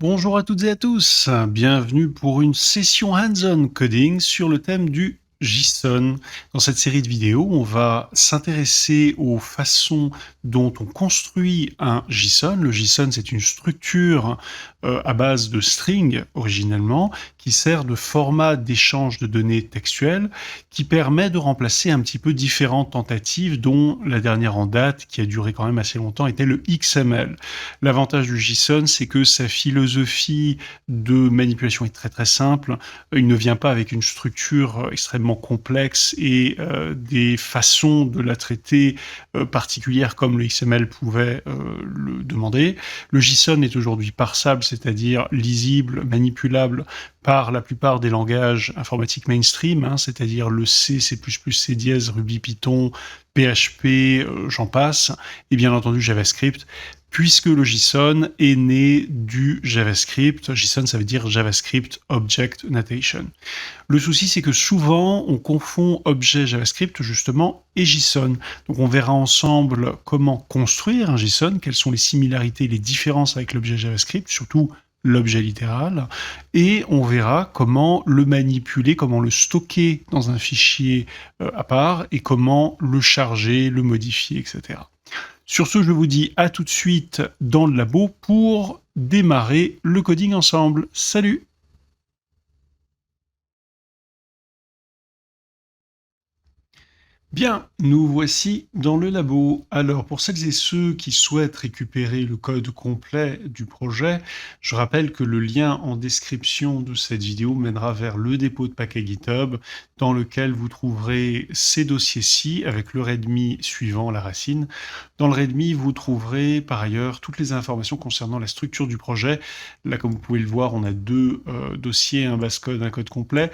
Bonjour à toutes et à tous, bienvenue pour une session hands-on coding sur le thème du JSON. Dans cette série de vidéos, on va s'intéresser aux façons dont on construit un JSON. Le JSON, c'est une structure à base de string originellement, qui sert de format d'échange de données textuelles, qui permet de remplacer un petit peu différentes tentatives, dont la dernière en date, qui a duré quand même assez longtemps, était le XML. L'avantage du JSON, c'est que sa philosophie de manipulation est très très simple. Il ne vient pas avec une structure extrêmement complexe et des façons de la traiter particulières comme le XML pouvait le demander. Le JSON est aujourd'hui parsable, c'est-à-dire lisible, manipulable par la plupart des langages informatiques mainstream, c'est-à-dire le C, C++, C dièse, Ruby, Python, PHP, j'en passe, et bien entendu JavaScript, puisque le JSON est né du JavaScript. JSON, ça veut dire JavaScript Object Notation. Le souci, c'est que souvent, on confond objet JavaScript, justement, et JSON. Donc, on verra ensemble comment construire un JSON, quelles sont les similarités et les différences avec l'objet JavaScript, surtout l'objet littéral, et on verra comment le manipuler, comment le stocker dans un fichier à part, et comment le charger, le modifier, etc. Sur ce, je vous dis à tout de suite dans le labo pour démarrer le coding ensemble. Salut! Bien, nous voici dans le labo. Alors, pour celles et ceux qui souhaitent récupérer le code complet du projet, je rappelle que le lien en description de cette vidéo mènera vers le dépôt de paquet GitHub, dans lequel vous trouverez ces dossiers-ci avec le README suivant la racine. Dans le README, vous trouverez par ailleurs toutes les informations concernant la structure du projet. Là, comme vous pouvez le voir, on a deux dossiers, un base code, un code complet.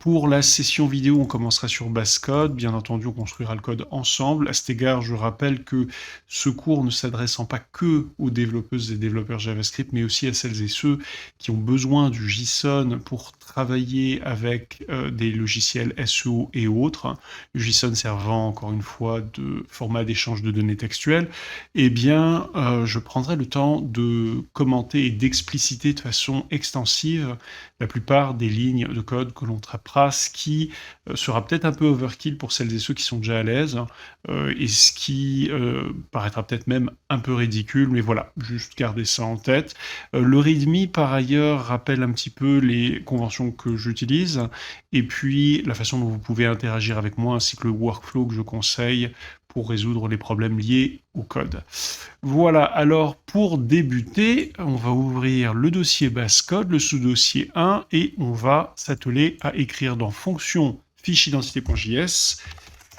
Pour la session vidéo, on commencera sur base code. Bien entendu, on construira le code ensemble. À cet égard, je rappelle que ce cours ne s'adressant pas que aux développeuses et développeurs JavaScript, mais aussi à celles et ceux qui ont besoin du JSON pour travailler avec des logiciels SEO et autres, le JSON servant encore une fois de format d'échange de données textuelles, eh bien, je prendrai le temps de commenter et d'expliciter de façon extensive la plupart des lignes de code que l'on traitera, ce qui sera peut-être un peu overkill pour celles et ceux qui sont déjà à l'aise, et ce qui paraîtra peut-être même un peu ridicule, mais voilà, juste garder ça en tête. Le README, par ailleurs, rappelle un petit peu les conventions que j'utilise, et puis la façon dont vous pouvez interagir avec moi, ainsi que le workflow que je conseille pour résoudre les problèmes liés au code. Voilà, alors pour débuter, on va ouvrir le dossier base code, le sous-dossier 1, et on va s'atteler à écrire dans fonction fiche-identité.js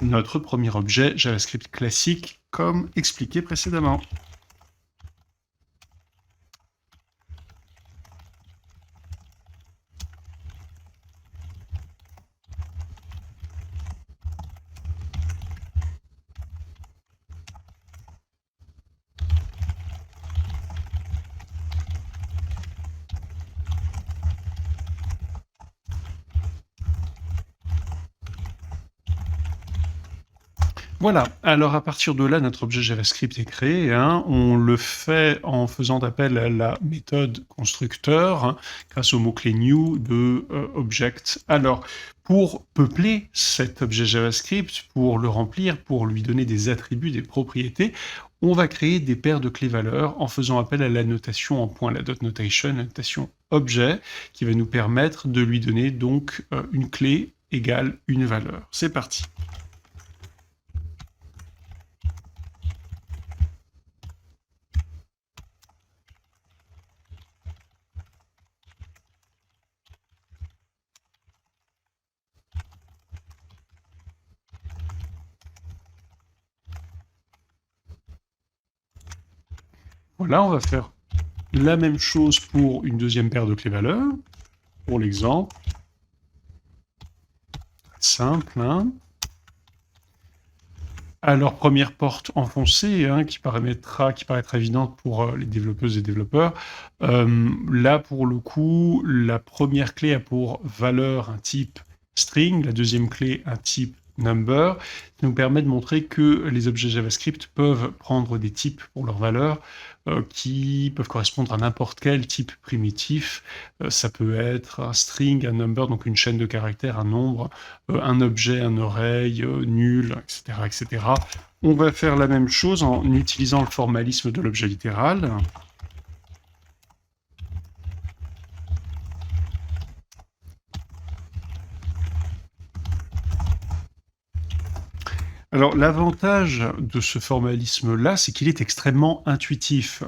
notre premier objet JavaScript classique, comme expliqué précédemment. Voilà, alors à partir de là, notre objet JavaScript est créé. On le fait en faisant appel à la méthode constructeur grâce au mot-clé new de object. Alors, pour peupler cet objet JavaScript, pour le remplir, pour lui donner des attributs, des propriétés, on va créer des paires de clés-valeurs en faisant appel à la notation en point, la dot notation, la notation objet, qui va nous permettre de lui donner donc une clé égale une valeur. C'est parti. Voilà, on va faire la même chose pour une deuxième paire de clés-valeurs, pour l'exemple. Simple, Alors, première porte enfoncée, qui paraîtra évidente pour les développeuses et développeurs. Là, pour le coup, la première clé a pour valeur un type string, la deuxième clé un type number, ça nous permet de montrer que les objets JavaScript peuvent prendre des types pour leur valeur, qui peuvent correspondre à n'importe quel type primitif. Ça peut être un string, un number, donc une chaîne de caractères, un nombre, un objet, un array, nul, etc., etc. On va faire la même chose en utilisant le formalisme de l'objet littéral. Alors, l'avantage de ce formalisme-là, c'est qu'il est extrêmement intuitif.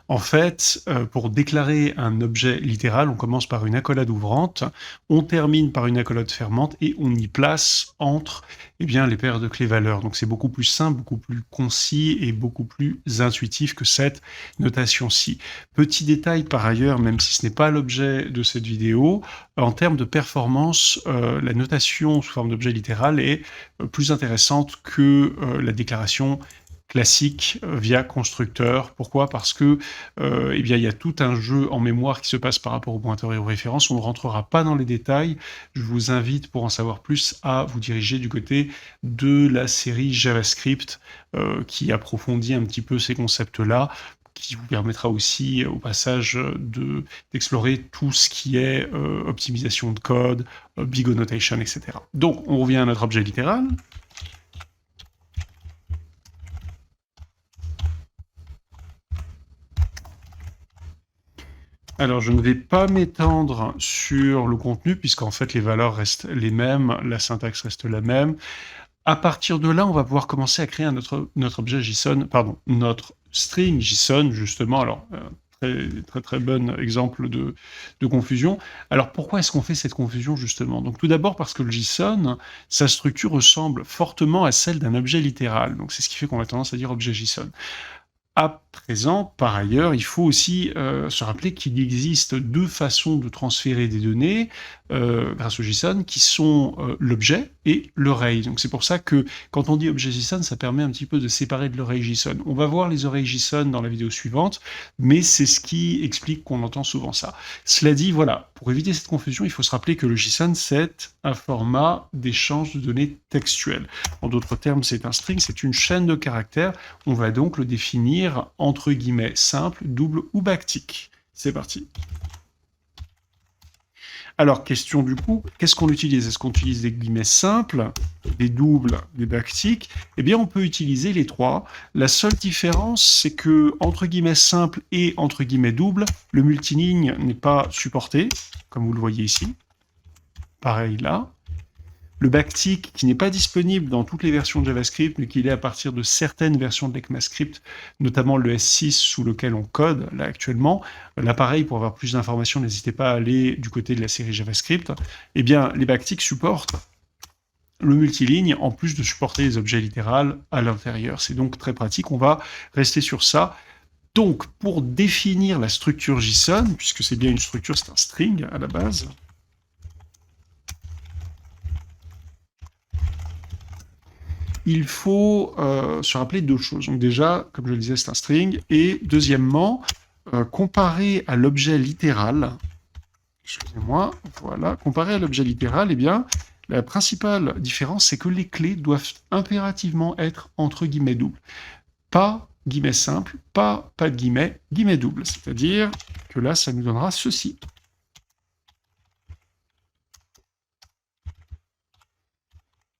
En fait, pour déclarer un objet littéral, on commence par une accolade ouvrante, on termine par une accolade fermante et on y place entre eh bien, les paires de clés-valeurs. Donc c'est beaucoup plus simple, beaucoup plus concis et beaucoup plus intuitif que cette notation-ci. Petit détail par ailleurs, même si ce n'est pas l'objet de cette vidéo, en termes de performance, la notation sous forme d'objet littéral est plus intéressante que la déclaration classique via constructeur. Pourquoi? Parce que eh bien, il y a tout un jeu en mémoire qui se passe par rapport aux pointeurs et aux références. On ne rentrera pas dans les détails. Je vous invite, pour en savoir plus, à vous diriger du côté de la série JavaScript qui approfondit un petit peu ces concepts-là, qui vous permettra aussi, au passage, d'explorer tout ce qui est optimisation de code, big O notation, etc. Donc, on revient à notre objet littéral. Alors, je ne vais pas m'étendre sur le contenu, puisqu'en fait, les valeurs restent les mêmes, la syntaxe reste la même. À partir de là, on va pouvoir commencer à créer notre objet JSON, pardon, notre string JSON, justement. Alors, très bon exemple de confusion. Alors, pourquoi est-ce qu'on fait cette confusion, justement? Donc, tout d'abord parce que le JSON, sa structure ressemble fortement à celle d'un objet littéral. Donc, c'est ce qui fait qu'on a tendance à dire objet JSON. À présent, par ailleurs, il faut aussi se rappeler qu'il existe deux façons de transférer des données grâce au JSON, qui sont l'objet et l'array. Donc c'est pour ça que quand on dit objet JSON, ça permet un petit peu de séparer de l'array JSON. On va voir les arrays JSON dans la vidéo suivante, mais c'est ce qui explique qu'on entend souvent ça. Cela dit, voilà, pour éviter cette confusion, il faut se rappeler que le JSON, c'est un format d'échange de données textuelles. En d'autres termes, c'est un string, c'est une chaîne de caractères. On va donc le définir entre guillemets simple, double ou backtick. C'est parti. Alors, question du coup, qu'est-ce qu'on utilise? Est-ce qu'on utilise des guillemets simples, des doubles, des backticks? Eh bien, on peut utiliser les trois. La seule différence, c'est que entre guillemets simple et entre guillemets double, le multiligne n'est pas supporté, comme vous le voyez ici. Pareil là. Le backtick, qui n'est pas disponible dans toutes les versions de JavaScript, mais qui est à partir de certaines versions de l'ECMAScript, notamment le S6 sous lequel on code là actuellement. Là, pareil, pour avoir plus d'informations, n'hésitez pas à aller du côté de la série JavaScript. Eh bien, les backticks supportent le multiligne, en plus de supporter les objets littérales à l'intérieur. C'est donc très pratique. On va rester sur ça. Donc, pour définir la structure JSON, puisque c'est bien une structure, c'est un string à la base, il faut se rappeler deux choses. Donc déjà, comme je le disais, c'est un string. Et deuxièmement, comparé à l'objet littéral, excusez-moi, voilà, comparé à l'objet littéral, eh bien, la principale différence, c'est que les clés doivent impérativement être entre guillemets doubles. Pas guillemets simple, pas de guillemets, guillemets doubles. C'est-à-dire que là, ça nous donnera ceci.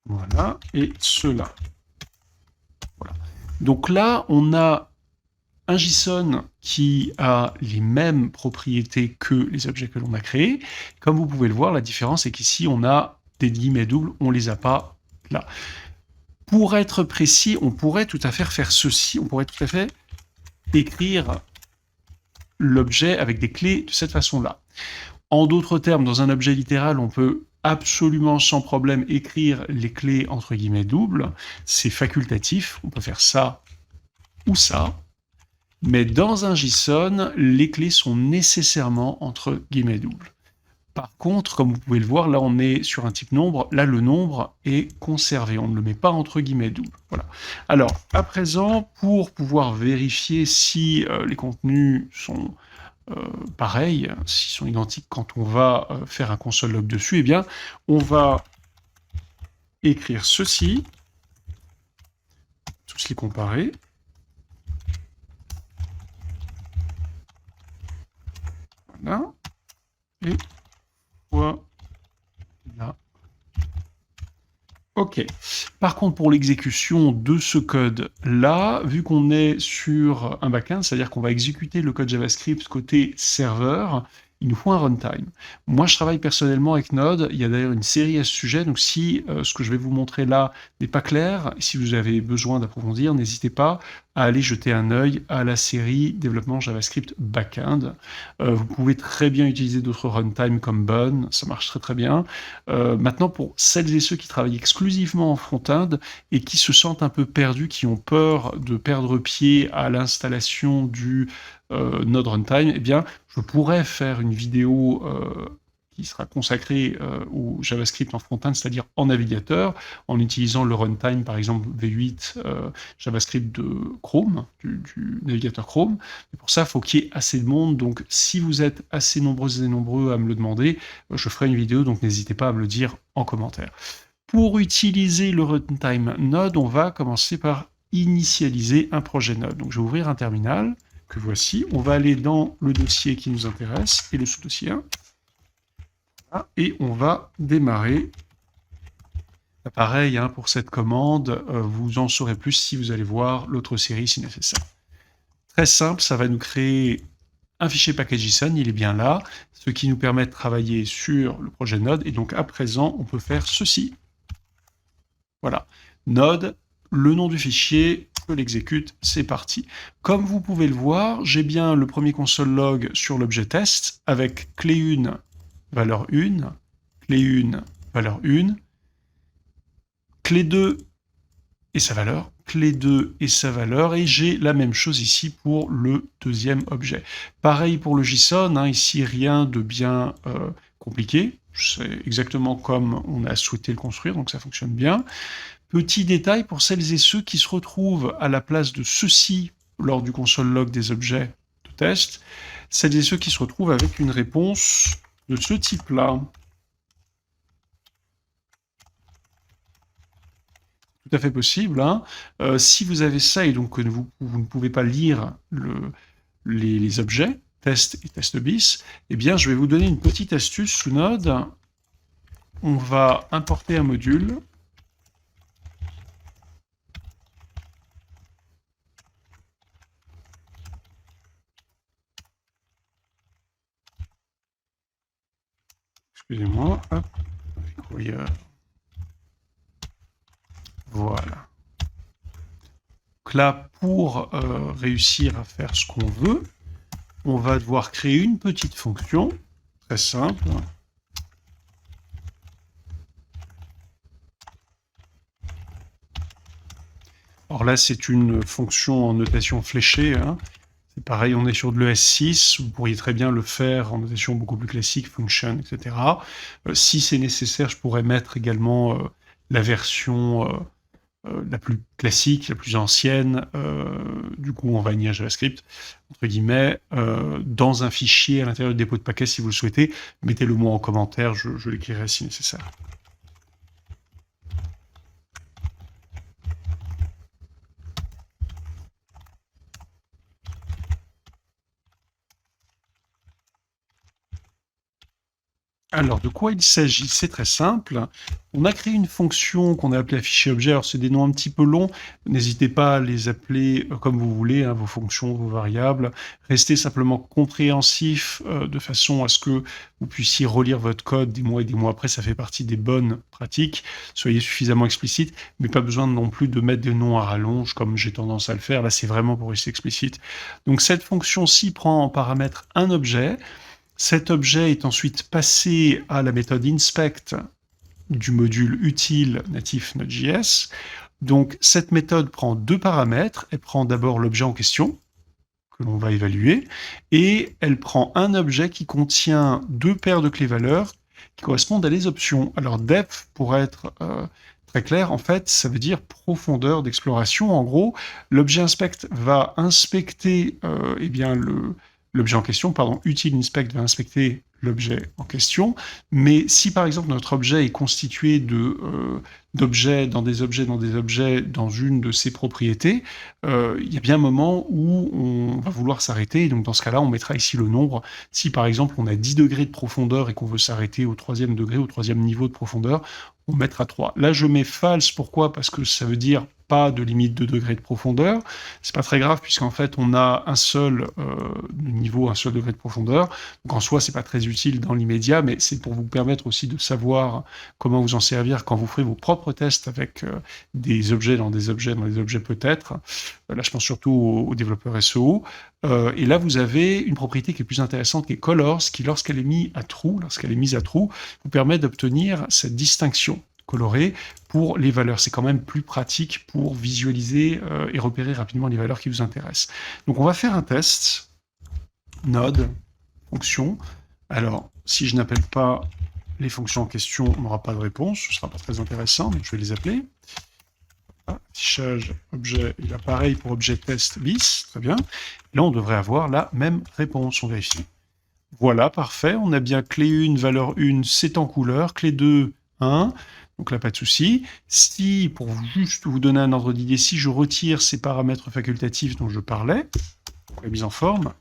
Voilà, et cela. Voilà. Donc là, on a un JSON qui a les mêmes propriétés que les objets que l'on a créés. Comme vous pouvez le voir, la différence est qu'ici, on a des guillemets doubles, on ne les a pas là. Pour être précis, on pourrait tout à fait faire ceci, on pourrait tout à fait écrire l'objet avec des clés de cette façon-là. En d'autres termes, dans un objet littéral, on peut absolument sans problème écrire les clés entre guillemets doubles. C'est facultatif, on peut faire ça ou ça. Mais dans un JSON, les clés sont nécessairement entre guillemets doubles. Par contre, comme vous pouvez le voir, là on est sur un type nombre, là le nombre est conservé, on ne le met pas entre guillemets doubles. Voilà. Alors, à présent, pour pouvoir vérifier si les contenus sont pareils, s'ils sont identiques quand on va faire un console log dessus, eh bien, on va écrire ceci, tous les comparer. Voilà. Et voilà. Ok. Par contre, pour l'exécution de ce code-là, vu qu'on est sur un backend, c'est-à-dire qu'on va exécuter le code JavaScript côté serveur, il nous faut un runtime. Moi, je travaille personnellement avec Node. Il y a d'ailleurs une série à ce sujet. Donc, si ce que je vais vous montrer là n'est pas clair, si vous avez besoin d'approfondir, n'hésitez pas à aller jeter un œil à la série développement JavaScript backend. Vous pouvez très bien utiliser d'autres runtime comme Bun, ça marche très très bien. Maintenant, pour celles et ceux qui travaillent exclusivement en front-end et qui se sentent un peu perdus, qui ont peur de perdre pied à l'installation du Node Runtime, eh bien, je pourrais faire une vidéo qui sera consacrée au JavaScript en front-end, c'est-à-dire en navigateur, en utilisant le runtime, par exemple V8 JavaScript de Chrome, du navigateur Chrome. Et pour ça, il faut qu'il y ait assez de monde. Donc, si vous êtes assez nombreuses et nombreux à me le demander, je ferai une vidéo, donc n'hésitez pas à me le dire en commentaire. Pour utiliser le runtime Node, on va commencer par initialiser un projet Node. Donc, je vais ouvrir un terminal que voici. On va aller dans le dossier qui nous intéresse et le sous-dossier 1. Et on va démarrer. Pareil, hein, pour cette commande, vous en saurez plus si vous allez voir l'autre série si nécessaire. Très simple, ça va nous créer un fichier package.json, il est bien là, ce qui nous permet de travailler sur le projet Node. Et donc à présent, on peut faire ceci. Voilà, Node, le nom du fichier, je l'exécute, c'est parti. Comme vous pouvez le voir, j'ai bien le premier console log sur l'objet test avec clé 1, valeur 1, clé 1, valeur 1, clé 2 et sa valeur, clé 2 et sa valeur, et j'ai la même chose ici pour le deuxième objet. Pareil pour le JSON, hein, ici rien de bien compliqué, c'est exactement comme on a souhaité le construire, donc ça fonctionne bien. Petit détail pour celles et ceux qui se retrouvent à la place de ceci lors du console log des objets de test, celles et ceux qui se retrouvent avec une réponse de ce type-là. Tout à fait possible. Hein. Si vous avez ça et donc que vous ne pouvez pas lire les objets, test et test bis, eh bien je vais vous donner une petite astuce sous Node. On va importer un module. Excusez-moi, hop, require. Voilà. Donc là, pour réussir à faire ce qu'on veut, on va devoir créer une petite fonction, très simple. Alors là, c'est une fonction en notation fléchée. Hein. C'est pareil, on est sur de l'ES6, vous pourriez très bien le faire en notation beaucoup plus classique, function, etc. Si c'est nécessaire, je pourrais mettre également la version la plus classique, la plus ancienne, du coup en vanilla JavaScript, entre guillemets, dans un fichier à l'intérieur du dépôt de paquet si vous le souhaitez. Mettez-le moi en commentaire, je l'écrirai si nécessaire. Alors, de quoi il s'agit? C'est très simple. On a créé une fonction qu'on a appelée afficher objet. Alors, c'est des noms un petit peu longs. N'hésitez pas à les appeler comme vous voulez, hein, vos fonctions, vos variables. Restez simplement compréhensif de façon à ce que vous puissiez relire votre code des mois et des mois après. Ça fait partie des bonnes pratiques. Soyez suffisamment explicite, mais pas besoin non plus de mettre des noms à rallonge comme j'ai tendance à le faire. Là, c'est vraiment pour rester explicite. Donc, cette fonction-ci prend en paramètre un objet. Cet objet est ensuite passé à la méthode inspect du module utile natif Node.js. Donc cette méthode prend deux paramètres. Elle prend d'abord l'objet en question, que l'on va évaluer, et elle prend un objet qui contient deux paires de clés-valeurs qui correspondent à des options. Alors depth, pour être très clair, en fait, ça veut dire profondeur d'exploration. En gros, l'objet inspect va inspecter eh bien, l'objet en question, pardon, util_inspect va inspecter l'objet en question, mais si par exemple notre objet est constitué d'objets dans des objets dans des objets dans une de ses propriétés, il y a bien un moment où on va vouloir s'arrêter, et donc dans ce cas-là, on mettra ici le nombre. Si par exemple on a 10 degrés de profondeur et qu'on veut s'arrêter au 3e degré, au 3e niveau de profondeur, on mettra 3. Là, je mets false, pourquoi? Parce que ça veut dire pas de limite de degré de profondeur. C'est pas très grave, puisqu'en fait, on a un seul niveau, un seul degré de profondeur. Donc en soi, c'est pas très utile dans l'immédiat, mais c'est pour vous permettre aussi de savoir comment vous en servir quand vous ferez vos propres tests avec des objets dans des objets dans des objets peut-être. Là, je pense surtout aux développeurs SEO. Et là, vous avez une propriété qui est plus intéressante, qui est colors, qui, lorsqu'elle est mise à true, vous permet d'obtenir cette distinction colorée pour les valeurs. C'est quand même plus pratique pour visualiser et repérer rapidement les valeurs qui vous intéressent. Donc on va faire un test. Node, fonction. Alors, si je n'appelle pas les fonctions en question, on n'aura pas de réponse. Ce ne sera pas très intéressant, donc je vais les appeler. Affichage objet, il a pareil pour objet test bis, très bien. Là, on devrait avoir la même réponse, on vérifie. Voilà, parfait, on a bien clé 1, valeur 1, c'est en couleur, clé 2, 1, donc là, pas de souci. Si, pour juste vous donner un ordre d'idée, si je retire ces paramètres facultatifs dont je parlais, pour la mise en forme,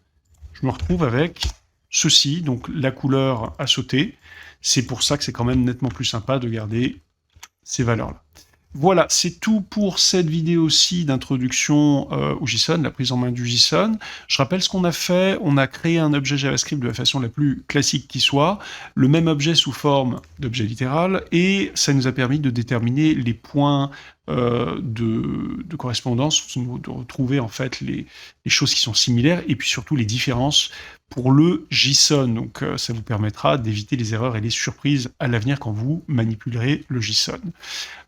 je me retrouve avec ceci, donc la couleur a sauté. C'est pour ça que c'est quand même nettement plus sympa de garder ces valeurs-là. Voilà, c'est tout pour cette vidéo-ci d'introduction au JSON, la prise en main du JSON. Je rappelle ce qu'on a fait, on a créé un objet JavaScript de la façon la plus classique qui soit, le même objet sous forme d'objet littéral, et ça nous a permis de déterminer les points de correspondance, de retrouver en fait les choses qui sont similaires, et puis surtout les différences pour le JSON. Donc ça vous permettra d'éviter les erreurs et les surprises à l'avenir quand vous manipulerez le JSON.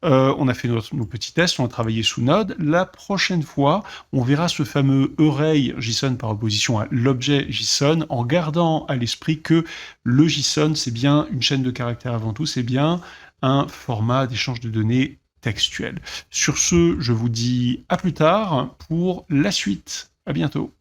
On a fait nos petits tests, on a travaillé sous Node. La prochaine fois, on verra ce fameux array JSON par opposition à l'objet JSON, en gardant à l'esprit que le JSON, c'est bien une chaîne de caractères avant tout, c'est bien un format d'échange de données textuel. Sur ce, je vous dis à plus tard pour la suite. À bientôt.